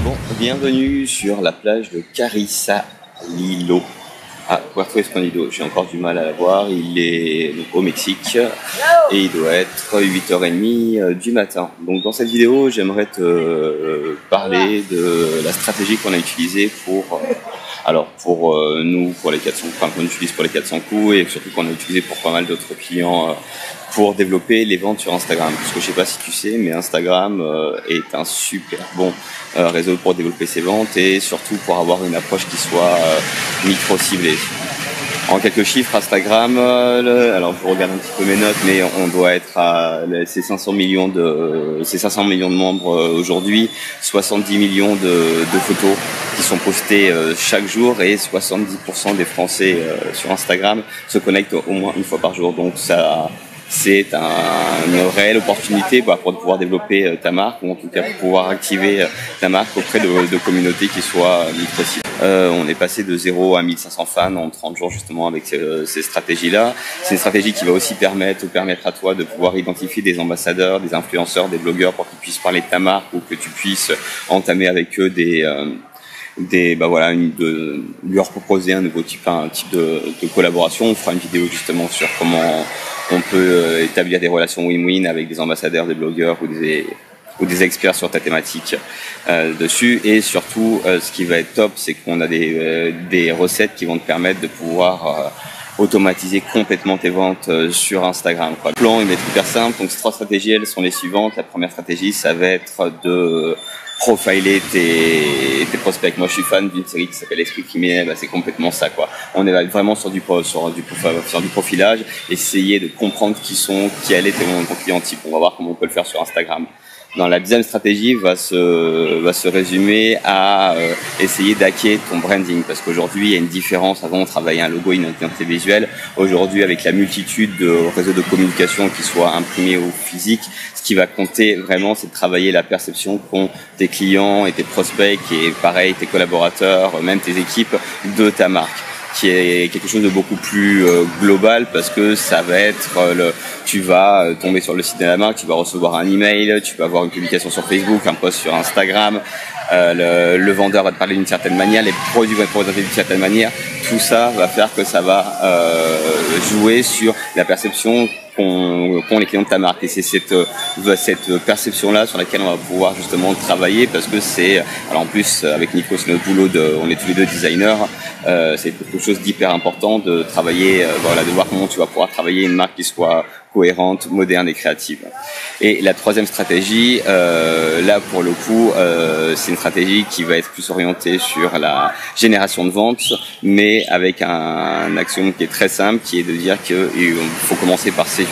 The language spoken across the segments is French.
Bon, bienvenue sur la plage de Carrizalillo à Puerto Escondido. J'ai encore du mal à la voir, il est donc au Mexique et il doit être 8h30 du matin. Donc dans cette vidéo, j'aimerais te parler de la stratégie qu'on a utilisée pour nous, pour les 400 coups, qu'on utilise pour les 400 coups et surtout qu'on a utilisé pour pas mal d'autres clients pour développer les ventes sur Instagram. Parce que je sais pas si tu sais, mais Instagram est un super bon réseau pour développer ses ventes et surtout pour avoir une approche qui soit micro-ciblée. En quelques chiffres, Instagram, alors je regarde un petit peu mes notes, mais on doit être à ces 500 millions de membres aujourd'hui, 70 millions de photos qui sont postées chaque jour et 70% des Français sur Instagram se connectent au moins une fois par jour. Donc ça, c'est une réelle opportunité pour pouvoir développer ta marque ou en tout cas pour pouvoir activer ta marque auprès de communautés qui soient micro-ciblées. On est passé de 0 à 1500 fans en 30 jours justement avec ces stratégies-là. C'est une stratégie qui va aussi permettre à toi de pouvoir identifier des ambassadeurs, des influenceurs, des blogueurs pour qu'ils puissent parler de ta marque ou que tu puisses entamer avec eux leur proposer un type de collaboration. On fera une vidéo justement sur comment on peut établir des relations win-win avec des ambassadeurs, des blogueurs ou des experts sur ta thématique dessus. Et surtout, ce qui va être top, c'est qu'on a des recettes qui vont te permettre de pouvoir automatiser complètement tes ventes sur Instagram. Le plan, il va être hyper simple. Donc, ces 3 stratégies, elles sont les suivantes. La première stratégie, ça va être de profiler tes prospects. Moi, je suis fan d'une série qui s'appelle Esprit criminel. C'est complètement ça, quoi. On est vraiment sur du profilage, essayer de comprendre quel est ton client type. On va voir comment on peut le faire sur Instagram. Dans la deuxième stratégie va se résumer à essayer d'hacker ton branding, parce qu'aujourd'hui il y a une différence. Avant on travaillait un logo, une identité visuelle. Aujourd'hui, avec la multitude de réseaux de communication qui soient imprimés ou physiques, ce qui va compter vraiment, c'est de travailler la perception qu'ont tes clients et tes prospects et pareil tes collaborateurs, même tes équipes de ta marque, qui est quelque chose de beaucoup plus global, parce que ça va être tu vas tomber sur le site de la marque, tu vas recevoir un email, tu vas avoir une publication sur Facebook, un post sur Instagram, le vendeur va te parler d'une certaine manière, les produits vont être présentés d'une certaine manière. Tout ça va faire que ça va jouer sur la perception qu'ont les clients de ta marque, et c'est cette perception-là sur laquelle on va pouvoir justement travailler, parce que alors en plus avec Nico, c'est notre boulot on est tous les deux designers, c'est quelque chose d'hyper important de travailler, de voir comment tu vas pouvoir travailler une marque qui soit cohérente, moderne et créative. Et la troisième stratégie, là pour le coup, c'est une stratégie qui va être plus orientée sur la génération de ventes, mais avec un axiome qui est très simple, qui est de dire qu'il faut commencer par séduire.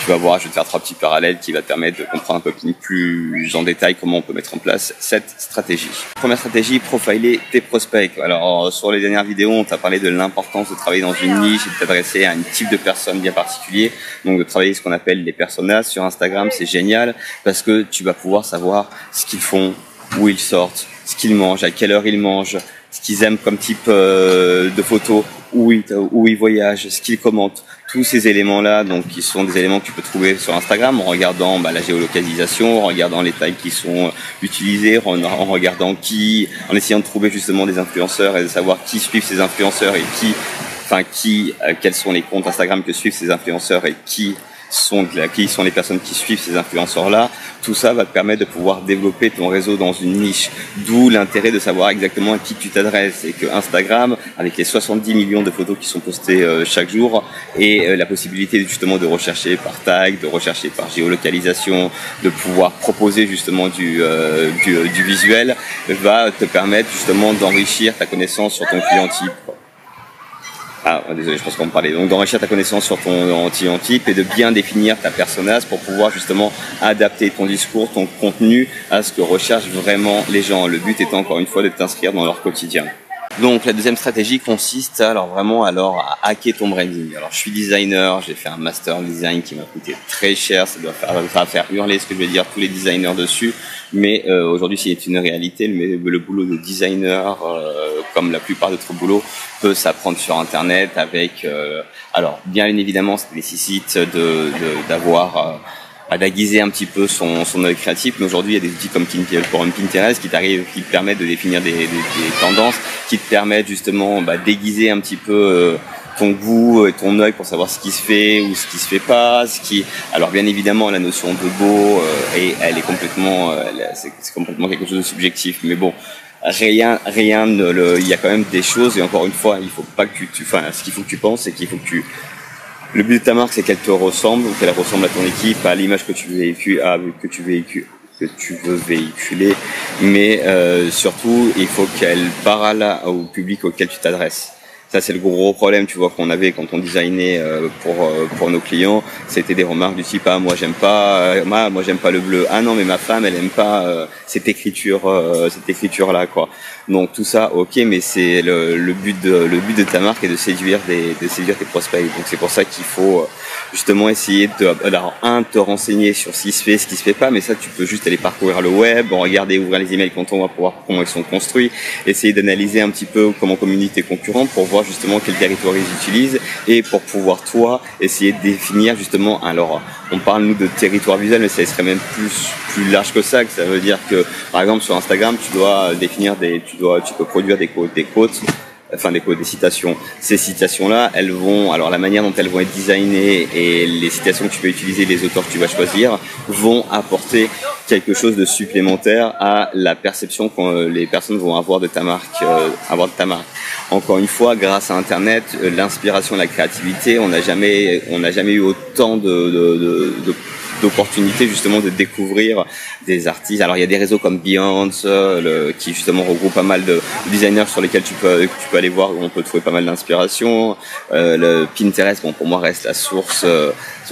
Tu vas voir, je vais te faire 3 petits parallèles qui va te permettre de comprendre un peu plus en détail comment on peut mettre en place cette stratégie. Première stratégie, profiler tes prospects. Alors sur les dernières vidéos, on t'a parlé de l'importance de travailler dans une niche et de t'adresser à un type de personne bien particulier. Donc de travailler ce qu'on appelle les personas sur Instagram, c'est génial parce que tu vas pouvoir savoir ce qu'ils font, où ils sortent, ce qu'ils mangent, à quelle heure ils mangent, ce qu'ils aiment comme type de photos, où ils voyagent, ce qu'ils commentent. Tous ces éléments-là, donc, qui sont des éléments que tu peux trouver sur Instagram en regardant la géolocalisation, en regardant les tags qui sont utilisés, en essayant de trouver justement des influenceurs et de savoir qui suivent ces influenceurs et quels sont les comptes Instagram que suivent ces influenceurs et qui sont les personnes qui suivent ces influenceurs-là. Tout ça va te permettre de pouvoir développer ton réseau dans une niche. D'où l'intérêt de savoir exactement à qui tu t'adresses. Et que Instagram, avec les 70 millions de photos qui sont postées chaque jour, et la possibilité justement de rechercher par tag, de rechercher par géolocalisation, de pouvoir proposer justement du visuel, va te permettre justement d'enrichir ta connaissance sur ton client type. Désolé, je pense qu'on me parlait. Donc d'enrichir ta connaissance sur ton client type et de bien définir ta personnage pour pouvoir justement adapter ton discours, ton contenu à ce que recherchent vraiment les gens. Le but étant encore une fois de t'inscrire dans leur quotidien. Donc la deuxième stratégie consiste à hacker ton branding. Alors je suis designer, j'ai fait un master design qui m'a coûté très cher, ça va faire hurler ce que je vais dire tous les designers dessus, mais aujourd'hui c'est une réalité. Le boulot de designer, comme la plupart d'autres boulots, peut s'apprendre sur internet avec alors bien évidemment ça nécessite d'avoir d'aiguiser un petit peu son œil créatif. Mais aujourd'hui, il y a des outils comme Pinterest qui te permettent de définir des tendances, qui te permettent justement d'aiguiser un petit peu ton goût et ton œil pour savoir ce qui se fait ou ce qui se fait pas, alors bien évidemment la notion de beau elle est complètement c'est complètement quelque chose de subjectif, mais bon, il y a quand même des choses, et encore une fois, il faut pas que ce qu'il faut que tu penses, c'est qu'il faut que le but de ta marque, c'est qu'elle te ressemble, ou qu'elle ressemble à ton équipe, à l'image que tu veux véhiculer, mais surtout il faut qu'elle parle au public auquel tu t'adresses. Ça, c'est le gros problème, tu vois, qu'on avait quand on designait pour nos clients. C'était des remarques du type moi j'aime pas le bleu. Ah non, mais ma femme elle aime pas cette écriture là, quoi. Donc tout ça, ok, mais c'est le but de ta marque est de séduire tes prospects. Donc c'est pour ça qu'il faut justement essayer de te renseigner sur ce qui se fait, ce qui se fait pas. Mais ça, tu peux juste aller parcourir le web, ouvrir les emails quand on va pour voir comment ils sont construits, essayer d'analyser un petit peu comment communiquent tes concurrents pour voir justement quel territoire ils utilisent, et pour pouvoir toi essayer de définir justement. Alors on parle nous de territoire visuel, mais ça serait même plus large que ça. Que ça veut dire que par exemple sur Instagram tu dois définir tu peux produire des quotes, des citations. Ces citations-là, alors la manière dont elles vont être designées et les citations que tu vas utiliser, les auteurs que tu vas choisir, vont apporter quelque chose de supplémentaire à la perception que les personnes vont avoir de ta marque, Encore une fois, grâce à Internet, l'inspiration, la créativité, on n'a jamais eu autant d'opportunités justement de découvrir des artistes. Alors il y a des réseaux comme Behance qui justement regroupe pas mal de designers sur lesquels tu peux aller voir, où on peut trouver pas mal d'inspiration. Le Pinterest, bon, pour moi reste la source.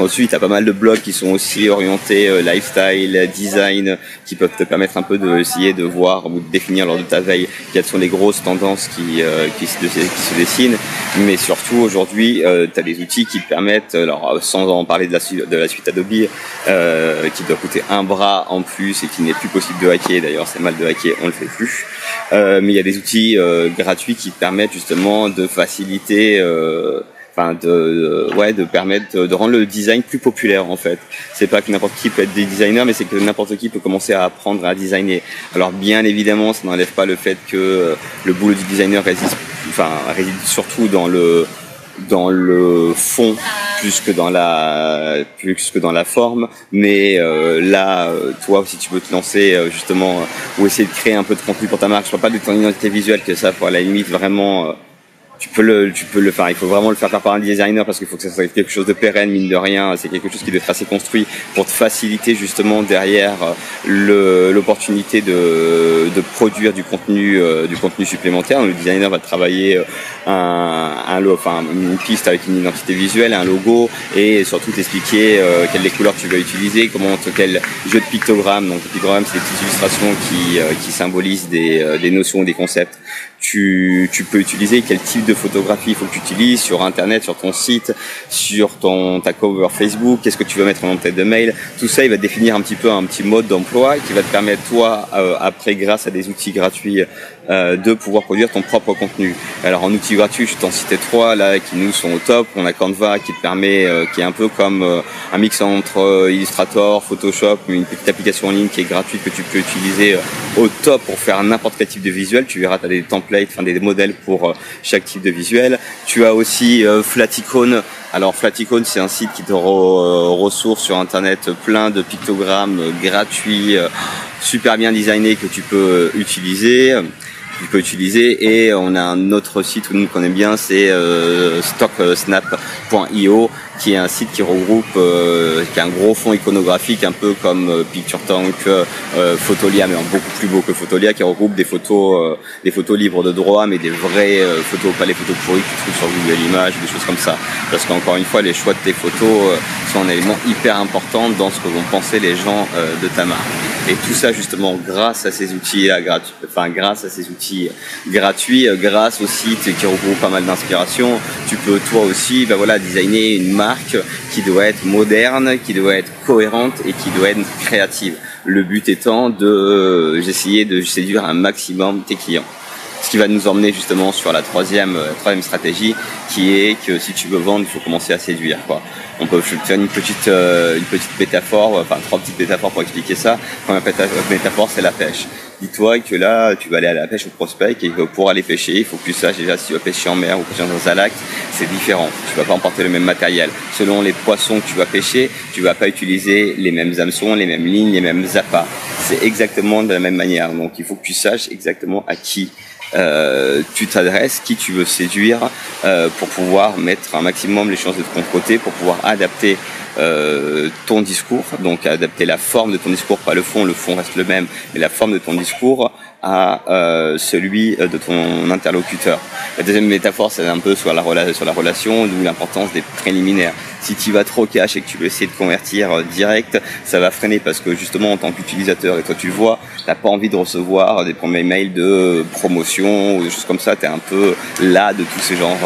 Ensuite, tu as pas mal de blogs qui sont aussi orientés lifestyle, design, qui peuvent te permettre un peu d'essayer de voir ou de définir lors de ta veille quelles sont les grosses tendances qui se dessinent. Mais surtout aujourd'hui, tu as des outils qui te permettent, alors sans en parler de la suite Adobe, qui doit coûter un bras en plus et qui n'est plus possible de hacker. D'ailleurs, c'est mal de hacker, on le fait plus. Mais il y a des outils gratuits qui te permettent justement de faciliter de permettre de rendre le design plus populaire en fait. C'est pas que n'importe qui peut être des designers, mais c'est que n'importe qui peut commencer à apprendre à designer. Alors bien évidemment, ça n'enlève pas le fait que le boulot du designer réside surtout dans le fond plus que dans la forme, mais toi aussi tu peux te lancer justement ou essayer de créer un peu de contenu pour ta marque. Je parle pas de ton identité visuelle, que ça pour à la limite vraiment tu peux le faire. Il faut vraiment le faire par un designer parce qu'il faut que ça soit quelque chose de pérenne, mine de rien. C'est quelque chose qui doit être assez construit pour te faciliter justement derrière l'opportunité de produire du contenu supplémentaire. Le designer va travailler une piste avec une identité visuelle, un logo, et surtout t'expliquer quelles les couleurs tu vas utiliser, quel jeu de pictogrammes. Donc le pictogramme, c'est des petites illustrations qui symbolisent des notions, des concepts. Tu peux utiliser, quel type de photographie il faut que tu utilises sur Internet, sur ton site, sur ta cover Facebook, qu'est-ce que tu veux mettre en tête de mail. Tout ça, il va définir un petit mode d'emploi qui va te permettre, toi, après, grâce à des outils gratuits, de pouvoir produire ton propre contenu. Alors en outils gratuits, je t'en citais 3 là qui nous sont au top. On a Canva qui te permet, qui est un peu comme un mix entre Illustrator, Photoshop, une petite application en ligne qui est gratuite que tu peux utiliser au top pour faire n'importe quel type de visuel. Tu verras, tu as des templates, des modèles pour chaque type de visuel. Tu as aussi Flaticone. Alors Flaticone, c'est un site qui te ressource sur Internet plein de pictogrammes gratuits, super bien designés que tu peux utiliser. Et on a un autre site qu'on aime bien, c'est stocksnap.io, qui est un site qui regroupe, qui a un gros fond iconographique, un peu comme PictureTank, Photolia, mais beaucoup plus beau que Photolia, qui regroupe des photos libres de droit, mais des vraies photos, pas les photos pourries que tu trouves sur Google Images, des choses comme ça. Parce qu'encore une fois, les choix de tes photos sont un élément hyper important dans ce que vont penser les gens de ta marque. Et tout ça justement grâce à ces outils gratuits, grâce au site qui regroupe pas mal d'inspiration, tu peux toi aussi designer une marque qui doit être moderne, qui doit être cohérente et qui doit être créative. Le but étant d'essayer de séduire un maximum tes clients. Ce qui va nous emmener justement sur la troisième stratégie, qui est que si tu veux vendre, il faut commencer à séduire, quoi. On peut faire une petite métaphore, enfin 3 petites métaphores pour expliquer ça. La première métaphore, c'est la pêche. Dis-toi que là, tu vas aller à la pêche au prospect et que pour aller pêcher, il faut que tu saches déjà si tu vas pêcher en mer ou pêcher dans un lac, c'est différent. Tu vas pas emporter le même matériel. Selon les poissons que tu vas pêcher, tu vas pas utiliser les mêmes hameçons, les mêmes lignes, les mêmes appâts. C'est exactement de la même manière. Donc il faut que tu saches exactement à qui tu t'adresses, qui tu veux séduire pour pouvoir mettre un maximum les chances de ton côté, pour pouvoir adapter ton discours, donc adapter la forme de ton discours, pas le fond reste le même, mais la forme de ton discours à celui de ton interlocuteur. La deuxième métaphore, c'est un peu sur la relation, d'où l'importance des préliminaires. Si tu vas trop cash et que tu veux essayer de convertir direct, ça va freiner parce que justement en tant qu'utilisateur, et toi tu le vois, t'as pas envie de recevoir des premiers mails de promotion ou des choses comme ça, t'es un peu là de tous ces genres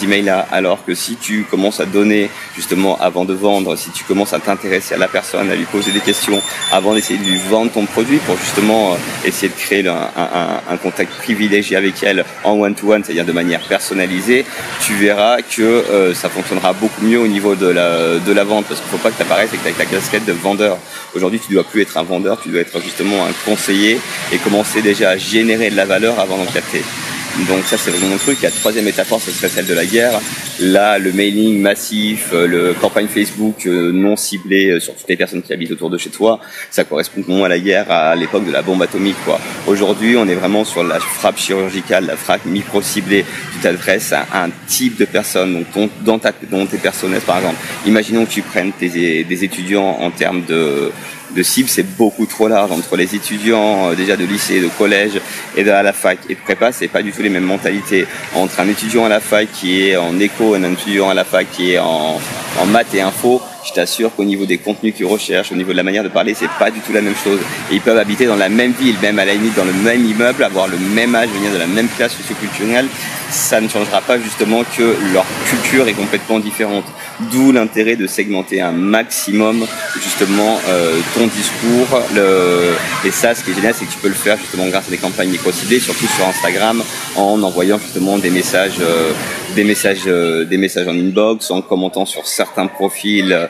d'emails là, alors que si tu commences à donner justement avant de vendre, si tu commences à t'intéresser à la personne, à lui poser des questions avant d'essayer de lui vendre ton produit pour justement essayer de créer un contact privilégié avec elle en one-to-one, c'est-à-dire de manière personnalisée, tu verras que ça fonctionnera beaucoup mieux au niveau de la vente, parce qu'il ne faut pas que tu apparaisses avec ta casquette de vendeur. Aujourd'hui, tu ne dois plus être un vendeur, tu dois être justement un conseiller et commencer déjà à générer de la valeur avant d'en capter. Donc ça, c'est vraiment le truc. La troisième métaphore, ce serait celle de la guerre. Là, le mailing massif, le campagne Facebook non ciblée sur toutes les personnes qui habitent autour de chez toi, ça correspond moins à la guerre à l'époque de la bombe atomique, quoi. Aujourd'hui, on est vraiment sur la frappe chirurgicale, la frappe micro-ciblée. Tu t'adresses à un type de personne, donc dans tes personnages, par exemple. Imaginons que tu prennes des étudiants en termes de cible, c'est beaucoup trop large entre les étudiants déjà de lycée, de collège et à la fac et de prépa, c'est pas du tout les mêmes mentalités. Entre un étudiant à la fac qui est en éco et un étudiant à la fac qui est en maths et info, je t'assure qu'au niveau des contenus qu'ils recherchent, au niveau de la manière de parler, c'est pas du tout la même chose. Et ils peuvent habiter dans la même ville, même à la limite dans le même immeuble, avoir le même âge, venir de la même classe socioculturelle. Ça ne changera pas justement que leur culture est complètement différente. D'où l'intérêt de segmenter un maximum justement ton discours. Et ça, ce qui est génial, c'est que tu peux le faire justement grâce à des campagnes micro-ciblées, surtout sur Instagram, en envoyant justement des messages en inbox, en commentant sur certains profils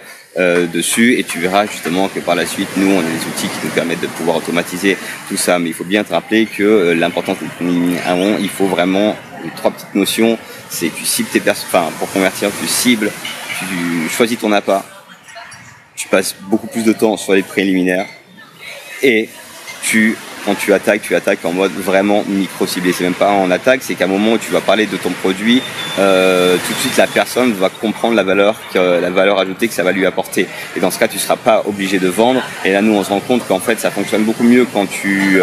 dessus, et tu verras justement que par la suite, nous, on a des outils qui nous permettent de pouvoir automatiser tout ça. Mais il faut bien te rappeler que l'importance il faut vraiment 3 petites notions. C'est que tu cibles tes personnes, enfin, pour convertir, tu cibles, tu choisis ton appât, tu passes beaucoup plus de temps sur les préliminaires, et quand tu attaques en mode vraiment micro-ciblé. C'est même pas en attaque, c'est qu'à un moment où tu vas parler de ton produit, tout de suite la personne va comprendre la valeur ajoutée que ça va lui apporter. Et dans ce cas, tu seras pas obligé de vendre. Et là, nous, on se rend compte qu'en fait, ça fonctionne beaucoup mieux quand tu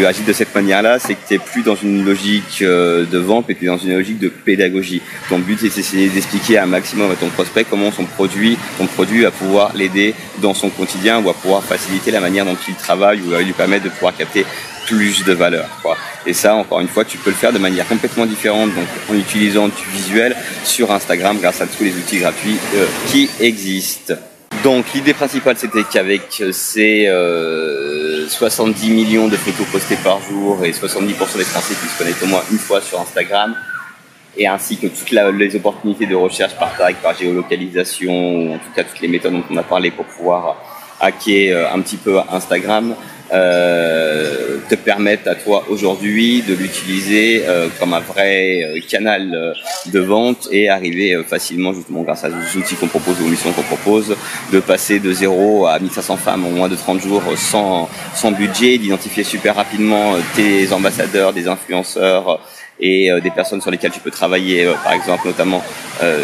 agis de cette manière-là, c'est que tu n'es plus dans une logique de vente, mais tu es dans une logique de pédagogie. Ton but, c'est d'essayer d'expliquer un maximum à ton prospect comment ton produit va pouvoir l'aider dans son quotidien, ou va pouvoir faciliter la manière dont il travaille, ou va lui permettre de pouvoir capter plus de valeur, quoi. Et ça, encore une fois, tu peux le faire de manière complètement différente, donc en utilisant du visuel sur Instagram grâce à tous les outils gratuits qui existent. Donc l'idée principale, c'était qu'avec ces 70 millions de photos postées par jour et 70% des Français qui se connectent au moins une fois sur Instagram, et ainsi que toutes les opportunités de recherche par tag, par géolocalisation, ou en tout cas toutes les méthodes dont on a parlé pour pouvoir hacker un petit peu Instagram, te permettent à toi aujourd'hui de l'utiliser comme un vrai canal de vente, et arriver facilement, justement grâce à aux outils qu'on propose, aux missions qu'on propose, de passer de 0 à 1500 femmes en moins de 30 jours sans budget, d'identifier super rapidement tes ambassadeurs, des influenceurs et des personnes sur lesquelles tu peux travailler, par exemple notamment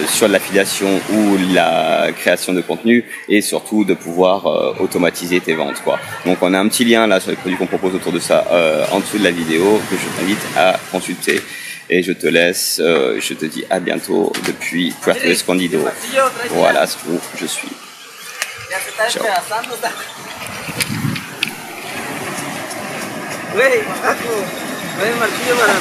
sur l'affiliation ou la création de contenu, et surtout de pouvoir automatiser tes ventes, quoi. Donc on a un petit lien là sur les produits qu'on propose autour de ça en dessous de la vidéo, que je t'invite à consulter. Et je te laisse, je te dis à bientôt depuis Puerto Escondido. Voilà où je suis. Ciao. Güey, Macaco, ven martillo para...